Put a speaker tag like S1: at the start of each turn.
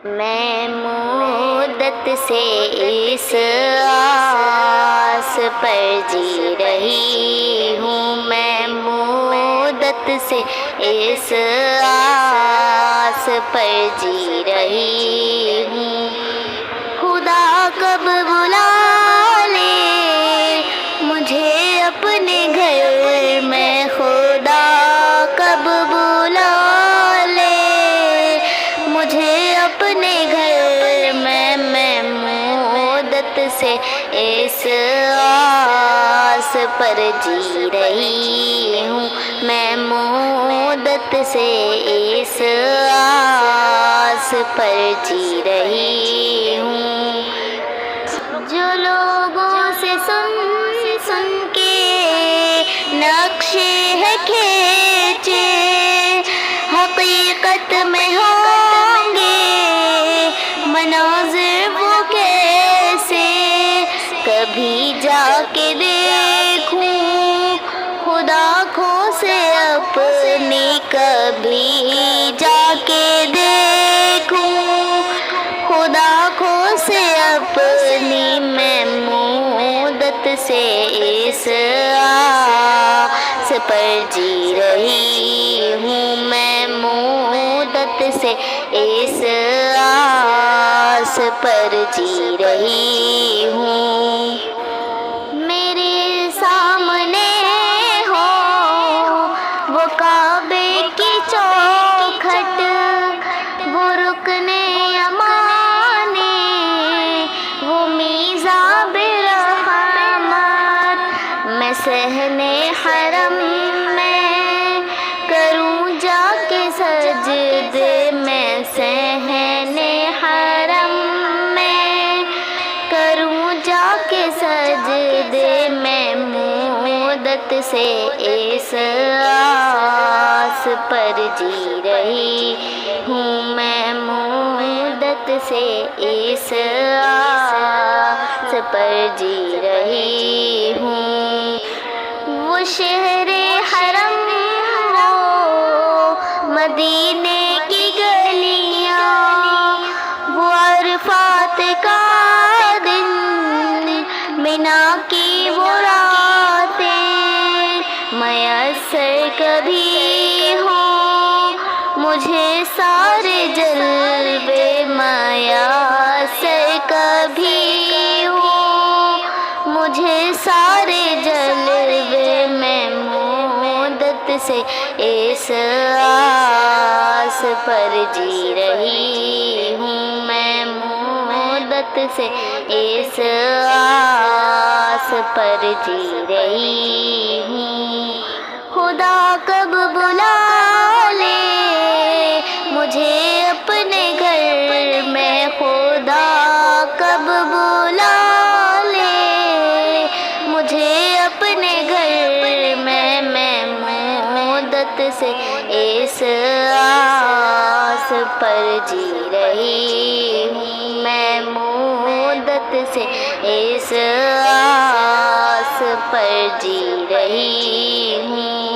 S1: میں مدت سے اس آس پر جی رہی ہوں، میں مدت سے اس آس پر جی رہی ہوں۔ خدا کب بلا لے مجھے اپنے گھر میں، خدا کب بلا لے مجھے اپنے گھر میں مدت سے اس آس پر جی رہی ہوں، میں مدت سے اس آس پر جی رہی ہوں۔ جو لوگوں سے سن کے نقشے ہے کھینچے، حقیقت میں ہوں گے مناظر وہ کیسے، کبھی جا کے دیکھوں خدا کھو سے اپنی، کبھی جا کے دیکھوں خدا کھو سے اپنی، میں مدت سے اس آس پر جی رہی ہوں، میں مدت سے اس آس پر جی رہی ہوں۔ میرے سامنے ہو وہ کعبے کی چوکھٹ، وہ رکنے صحنے حرم میں کروں جا کے سجدے، میں صحنے حرم میں کروں جا کے سجدے، میں مدت سے اس آس پر جی رہی ہوں، میں مدت سے اس آس پر جی رہی ہوں۔ وہ شہر حرم ہو مدینے کی گلیاں، وہ عرفات کا دن منا کی وہ راتیں، میسر کبھی ہوں مجھے سارے جلوے، میسر کبھی ہوں مجھے سارے جلوے، میں مدت سے اس آس پر جی رہی ہوں، میں مدت سے اس آس پر جی رہی ہوں۔ خدا کب بلا لے مجھے اپنے گھر میں، خدا کب بلا مجھے اپنے گھر میں مدت سے اس آس پر جی رہی ہوں، میں مدت سے اس آس پر جی رہی ہوں۔